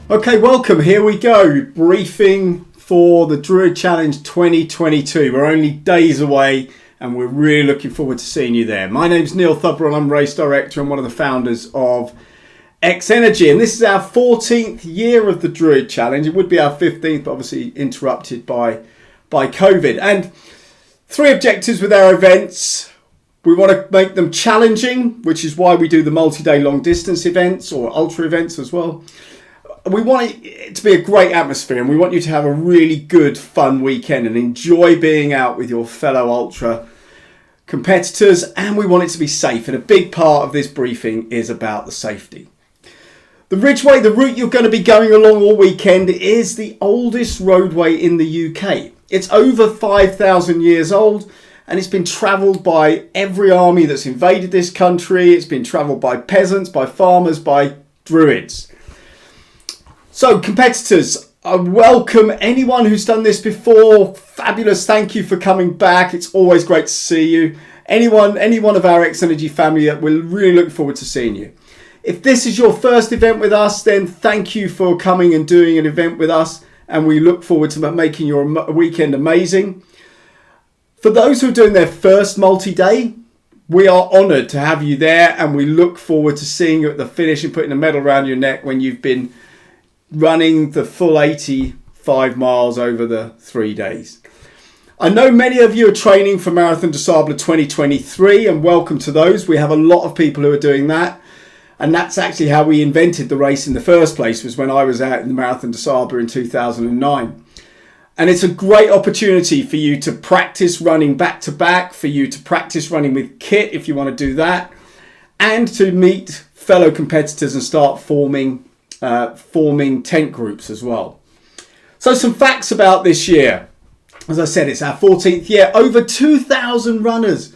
Okay, welcome. Here we go. Briefing for the Druid Challenge 2022. We're only days away and we're really looking forward to seeing you there. My name's Neil Thubber and I'm race director and one of the founders of X Energy. And this is our 14th year of the Druid Challenge. It would be our 15th, but obviously interrupted by COVID. And three objectives with our events. We want to make them challenging, which is why we do the multi-day long distance events or ultra events as well. We want it to be a great atmosphere and we want you to have a really good, fun weekend and enjoy being out with your fellow ultra competitors, and we want it to be safe. And a big part of this briefing is about the safety. The Ridgeway, the route you're going to be going along all weekend, is the oldest roadway in the UK. It's over 5,000 years old and it's been travelled by every army that's invaded this country. It's been travelled by peasants, by farmers, by Druids. So competitors, I welcome anyone who's done this before. Fabulous, thank you for coming back. It's always great to see you. Any one of our X Energy family, we're really looking forward to seeing you. If this is your first event with us, then thank you for coming and doing an event with us, and we look forward to making your weekend amazing. For those who are doing their first multi-day, we are honoured to have you there, and we look forward to seeing you at the finish and putting a medal around your neck when you've been running the full 85 miles over the 3 days. I know many of you are training for Marathon des Sables 2023, and welcome to those. We have a lot of people who are doing that, and that's actually how we invented the race in the first place, was when I was out in the Marathon des Sables in 2009. And it's a great opportunity for you to practice running back to back, for you to practice running with kit if you want to do that, and to meet fellow competitors and start forming tent groups as well. So some facts about this year. As I said, it's our 14th year. Over 2,000 runners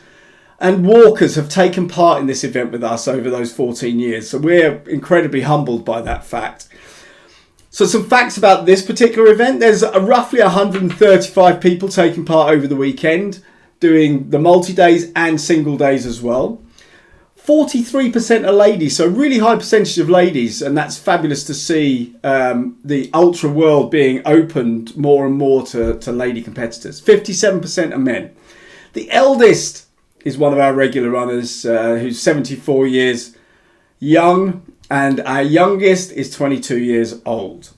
and walkers have taken part in this event with us over those 14 years. So we're incredibly humbled by that fact. So some facts about this particular event. There's roughly 135 people taking part over the weekend, doing the multi-days and single days as well. 43% are ladies, so a really high percentage of ladies, and that's fabulous to see the ultra world being opened more and more to lady competitors. 57% are men. The eldest is one of our regular runners who's 74 years young, and our youngest is 22 years old.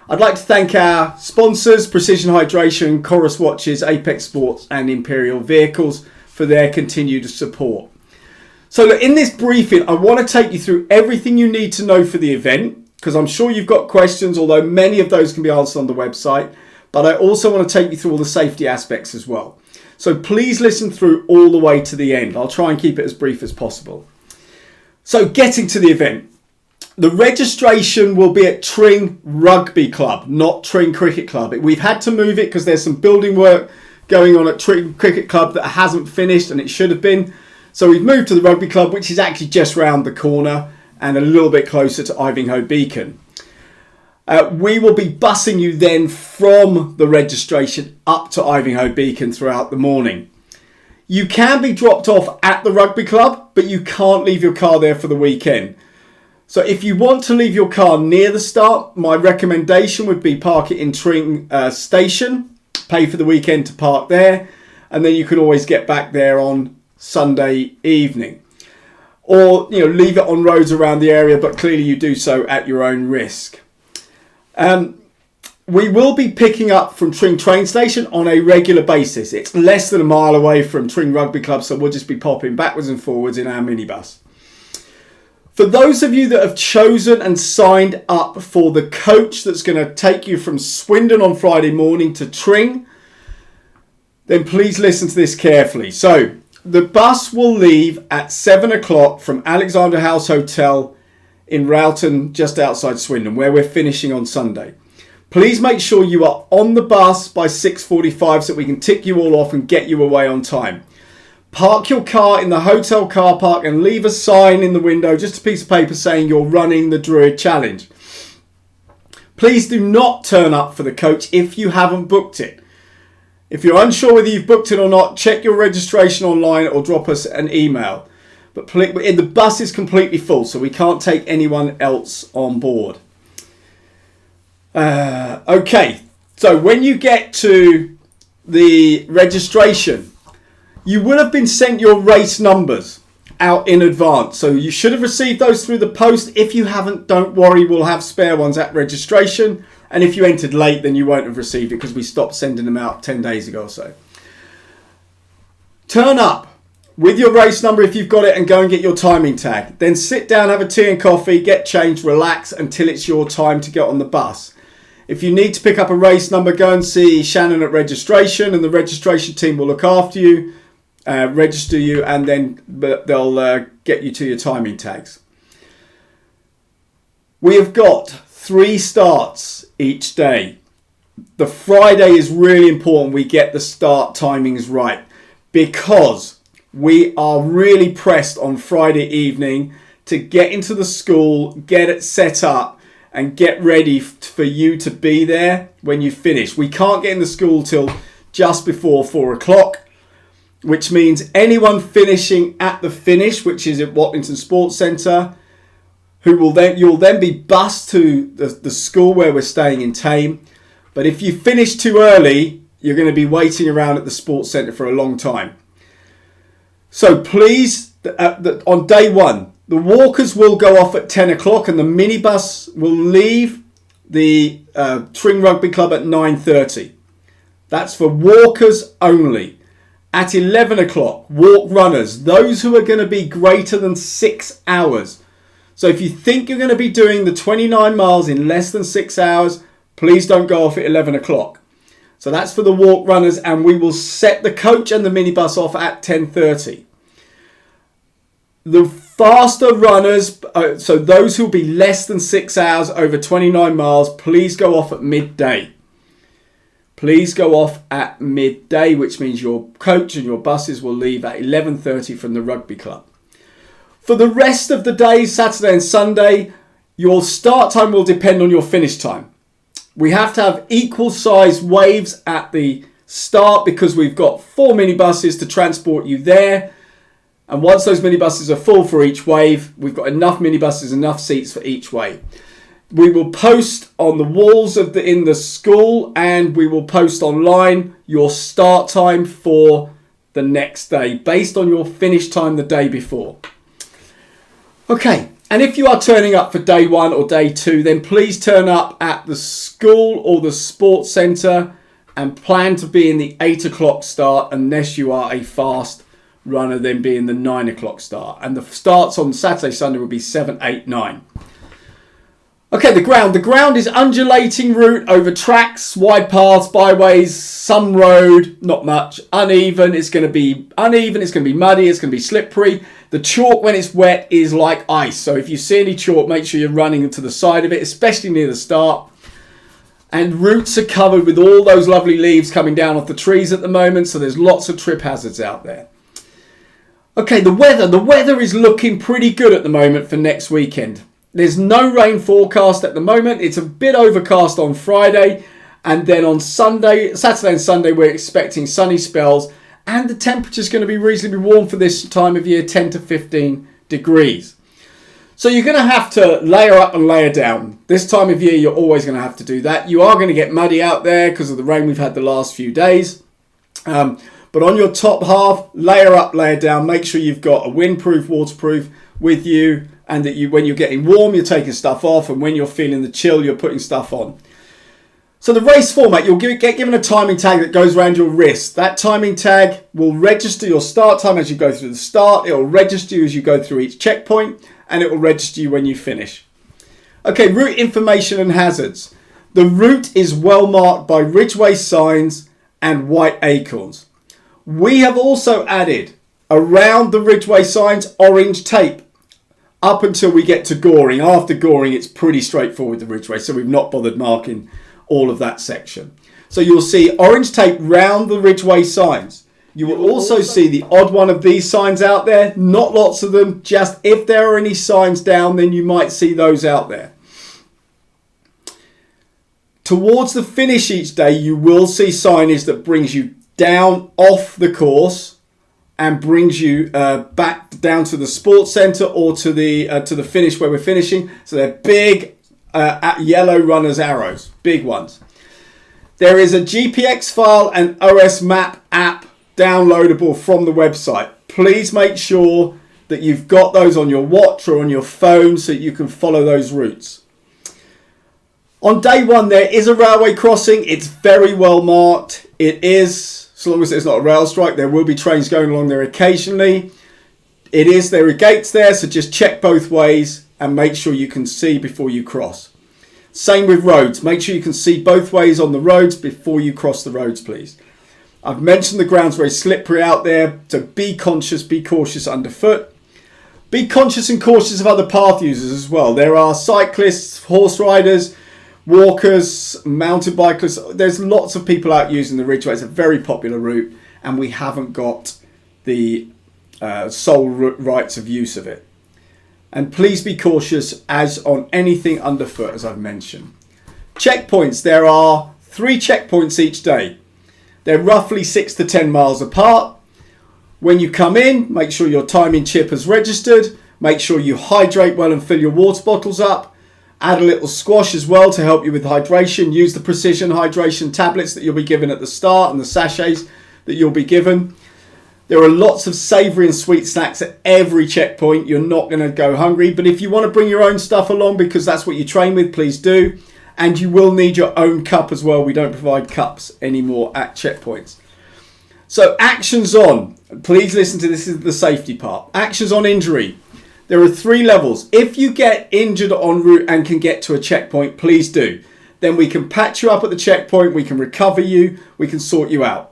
I'd like to thank our sponsors, Precision Hydration, Chorus Watches, Apex Sports and Imperial Vehicles, for their continued support. So look, in this briefing, I want to take you through everything you need to know for the event, because I'm sure you've got questions, although many of those can be answered on the website. But I also want to take you through all the safety aspects as well. So please listen through all the way to the end. I'll try and keep it as brief as possible. So getting to the event. The registration will be at Tring Rugby Club, not Tring Cricket Club. We've had to move it because there's some building work going on at Tring Cricket Club that hasn't finished, and it should have been. So we've moved to the Rugby Club, which is actually just round the corner and a little bit closer to Ivinghoe Beacon. We will be bussing you then from the registration up to Ivinghoe Beacon throughout the morning. You can be dropped off at the Rugby Club, but you can't leave your car there for the weekend. So if you want to leave your car near the start, my recommendation would be park it in Tring Station, pay for the weekend to park there, and then you can always get back there on Sunday evening, or leave it on roads around the area, but clearly you do so at your own risk. We will be picking up from Tring train station on a regular basis. It's less than a mile away from Tring Rugby Club, so we'll just be popping backwards and forwards in our minibus. For those of you that have chosen and signed up for the coach that's going to take you from Swindon on Friday morning to Tring, then please listen to this carefully. So the bus will leave at 7 o'clock from Alexander House Hotel in Rowton, just outside Swindon, where we're finishing on Sunday. Please make sure you are on the bus by 6:45 so we can tick you all off and get you away on time. Park your car in the hotel car park and leave a sign in the window, just a piece of paper saying you're running the Druid Challenge. Please do not turn up for the coach if you haven't booked it. If you're unsure whether you've booked it or not, check your registration online or drop us an email. But the bus is completely full, so we can't take anyone else on board. Okay, so when you get to the registration, you will have been sent your race numbers out in advance. So you should have received those through the post. If you haven't, don't worry, we'll have spare ones at registration. And if you entered late, then you won't have received it because we stopped sending them out 10 days ago or so. Turn up with your race number if you've got it and go and get your timing tag. Then sit down, have a tea and coffee, get changed, relax until it's your time to get on the bus. If you need to pick up a race number, go and see Shannon at registration and the registration team will look after you, register you, and then they'll get you to your timing tags. We have got 3 starts each day. The Friday is really important we get the start timings right because we are really pressed on Friday evening to get into the school, get it set up, and get ready for you to be there when you finish. We can't get in the school till just before 4 o'clock, which means anyone finishing at the finish, which is at Watlington Sports Centre, you'll then be bused to the school where we're staying in Tame. But if you finish too early, you're going to be waiting around at the Sports Centre for a long time. So please, on day 1, the walkers will go off at 10 o'clock and the minibus will leave the Tring Rugby Club at 9:30. That's for walkers only. At 11 o'clock, walk runners, those who are going to be greater than 6 hours. So if you think you're going to be doing the 29 miles in less than 6 hours, please don't go off at 11 o'clock. So that's for the walk runners, and we will set the coach and the minibus off at 10:30. The faster runners, so those who will be less than 6 hours over 29 miles, please go off at midday. Please go off at midday, which means your coach and your buses will leave at 11:30 from the rugby club. For the rest of the days, Saturday and Sunday, your start time will depend on your finish time. We have to have equal size waves at the start because we've got 4 minibuses to transport you there. And once those minibuses are full for each wave, we've got enough minibuses, enough seats for each wave. We will post on the walls in the school, and we will post online your start time for the next day based on your finish time the day before. Okay, and if you are turning up for day 1 or day 2, then please turn up at the school or the sports centre and plan to be in the 8 o'clock start unless you are a fast runner, then being the 9 o'clock start. And the starts on Saturday, Sunday will be 7, 8, 9. Okay, the ground is undulating route over tracks, wide paths, byways, some road, not much, uneven. It's going to be uneven, it's going to be muddy, it's going to be slippery. The chalk when it's wet is like ice. So if you see any chalk, make sure you're running to the side of it, especially near the start. And routes are covered with all those lovely leaves coming down off the trees at the moment. So there's lots of trip hazards out there. Okay, the weather is looking pretty good at the moment for next weekend. There's no rain forecast at the moment. It's a bit overcast on Friday. And then on Saturday and Sunday, we're expecting sunny spells. And the temperature's going to be reasonably warm for this time of year, 10 to 15 degrees. So you're going to have to layer up and layer down. This time of year, you're always going to have to do that. You are going to get muddy out there because of the rain we've had the last few days. But on your top half, layer up, layer down. Make sure you've got a windproof, waterproof with you, and that when you're getting warm, you're taking stuff off, and when you're feeling the chill, you're putting stuff on. So the race format, you'll get given a timing tag that goes around your wrist. That timing tag will register your start time as you go through the start. It will register you as you go through each checkpoint, and it will register you when you finish. Okay, route information and hazards. The route is well marked by ridgeway signs and white acorns. We have also added around the ridgeway signs orange tape up until we get to Goring. After Goring, it's pretty straightforward, the ridgeway, so we've not bothered marking all of that section. So you'll see orange tape round the ridgeway signs. You will also see the odd one of these signs out there. Not lots of them, just if there are any signs down, then you might see those out there. Towards the finish each day, you will see signage that brings you down off the course and brings you back down to the sports centre or to the finish where we're finishing. So they're big yellow runners arrows, big ones. There is a GPX file and OS map app downloadable from the website. Please make sure that you've got those on your watch or on your phone so you can follow those routes. On day one, there is a railway crossing. It's very well marked. It is, so long as it's not a rail strike, there will be trains going along there occasionally. There are gates there, so just check both ways and make sure you can see before you cross. Same with roads. Make sure you can see both ways on the roads before you cross the roads, please. I've mentioned the ground's very slippery out there, so be conscious, be cautious underfoot. Be conscious and cautious of other path users as well. There are cyclists, horse riders, walkers, mountain bikers. There's lots of people out using the Ridgeway. It's a very popular route, and we haven't got the sole rights of use of it. And please be cautious as on anything underfoot, as I've mentioned. Checkpoints. There are 3 checkpoints each day. They're roughly 6 to 10 miles apart. When you come in, make sure your timing chip is registered. Make sure you hydrate well and fill your water bottles up. Add a little squash as well to help you with hydration. Use the precision hydration tablets that you'll be given at the start and the sachets that you'll be given. There are lots of savoury and sweet snacks at every checkpoint. You're not going to go hungry. But if you want to bring your own stuff along because that's what you train with, please do. And you will need your own cup as well. We don't provide cups anymore at checkpoints. So actions on. Please listen to this is the safety part. Actions on injury. There are 3 levels. If you get injured en route and can get to a checkpoint, please do. Then we can patch you up at the checkpoint. We can recover you. We can sort you out.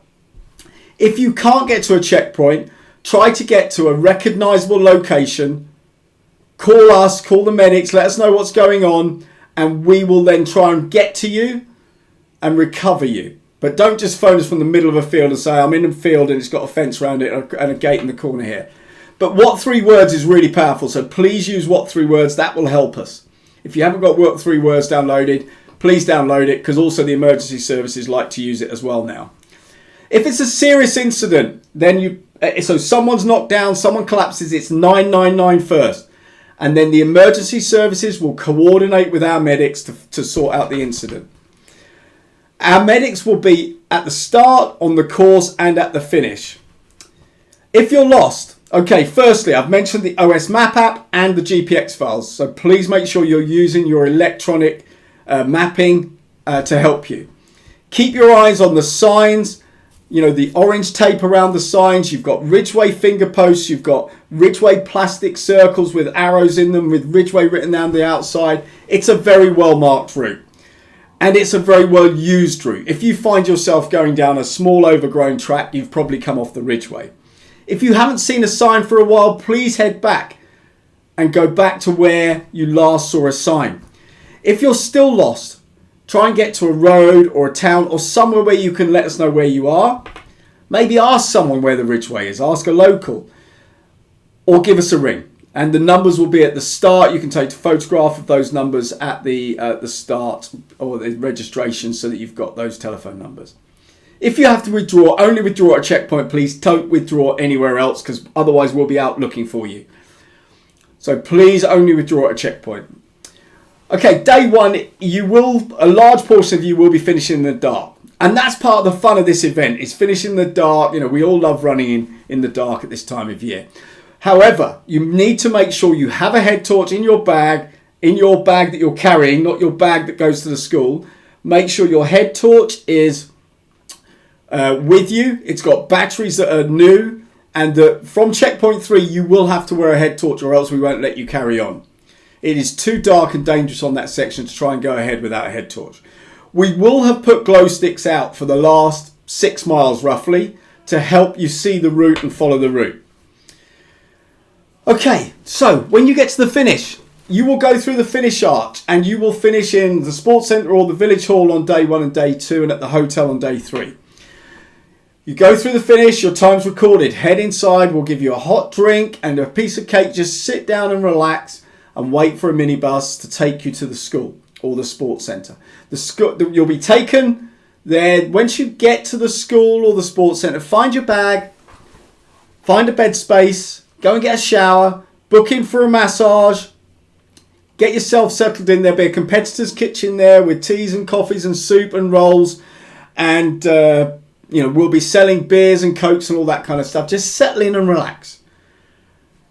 If you can't get to a checkpoint, try to get to a recognisable location. Call us, call the medics, let us know what's going on, and we will then try and get to you and recover you. But don't just phone us from the middle of a field and say, I'm in a field and it's got a fence around it and a gate in the corner here. But what 3 words is really powerful, so please use what 3 words, that will help us. If you haven't got what 3 words downloaded, please download it, because also the emergency services like to use it as well now. If it's a serious incident, then so someone's knocked down, someone collapses, it's 999 first. And then the emergency services will coordinate with our medics to sort out the incident. Our medics will be at the start, on the course, and at the finish. If you're lost, okay, firstly, I've mentioned the OS map app and the GPX files. So please make sure you're using your electronic mapping to help you. Keep your eyes on the signs. You know, the orange tape around the signs. You've got Ridgeway finger posts. You've got Ridgeway plastic circles with arrows in them with Ridgeway written down the outside. It's a very well marked route. And it's a very well used route. If you find yourself going down a small overgrown track, you've probably come off the Ridgeway. If you haven't seen a sign for a while, please head back and go back to where you last saw a sign. If you're still lost, try and get to a road or a town or somewhere where you can let us know where you are. Maybe ask someone where the Ridgeway is. Ask a local. Or give us a ring. And the numbers will be at the start. You can take a photograph of those numbers at the start or the registration so that you've got those telephone numbers. If you have to withdraw, only withdraw at a checkpoint, please. Don't withdraw anywhere else, because otherwise we'll be out looking for you. So please only withdraw at a checkpoint. Okay, day one, a large portion of you will be finishing in the dark. And that's part of the fun of this event, is finishing in the dark. You know, we all love running in the dark at this time of year. However, you need to make sure you have a head torch in your bag that you're carrying, not your bag that goes to the school. Make sure your head torch is with you. It's got batteries that are new, and that from checkpoint 3 you will have to wear a head torch, or else we won't let you carry on. It is too dark and dangerous on that section to try and go ahead without a head torch. We will have put glow sticks out for the last 6 miles roughly to help you see the route and follow the route. Okay, so when you get to the finish, you will go through the finish arch and you will finish in the sports centre or the village hall on day 1 and day 2, and at the hotel on day 3. You go through the finish, your time's recorded. Head inside, we'll give you a hot drink and a piece of cake. Just sit down and relax and wait for a minibus to take you to the school or the sports centre. You'll be taken there. Once you get to the school or the sports centre, find your bag, find a bed space, go and get a shower, book in for a massage, Get yourself settled in. There'll be a competitor's kitchen there with teas and coffees and soup and rolls. And, we'll be selling beers and cokes and all that kind of stuff. Just settle in and relax.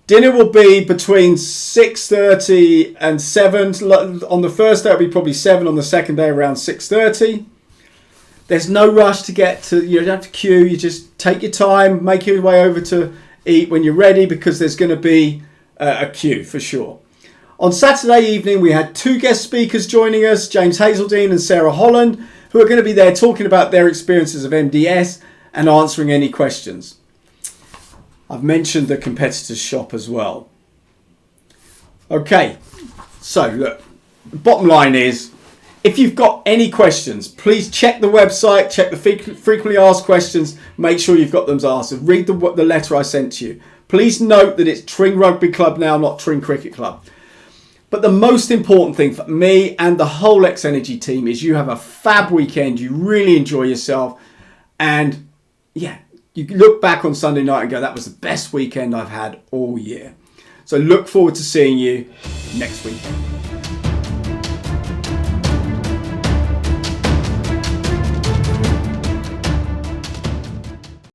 Dinner will be between 6:30 and 7. On the first day, it'll be probably 7. On the second day, around 6:30. There's no rush to get to, you don't have to queue. You just take your time, make your way over to eat when you're ready, because there's going to be a queue for sure. On Saturday evening, we had 2 guest speakers joining us, James Hazeldine and Sarah Holland, who are going to be there talking about their experiences of MDS and answering any questions. I've mentioned the competitors shop as well. Okay, so look, the bottom line is, if you've got any questions, please check the website, check the frequently asked questions, make sure you've got them answered. Read the letter I sent to you. Please note that it's Tring Rugby Club now, not Tring Cricket Club. But the most important thing for me and the whole X Energy team is you have a fab weekend, you really enjoy yourself, and yeah, you look back on Sunday night and go, that was the best weekend I've had all year. So look forward to seeing you next weekend.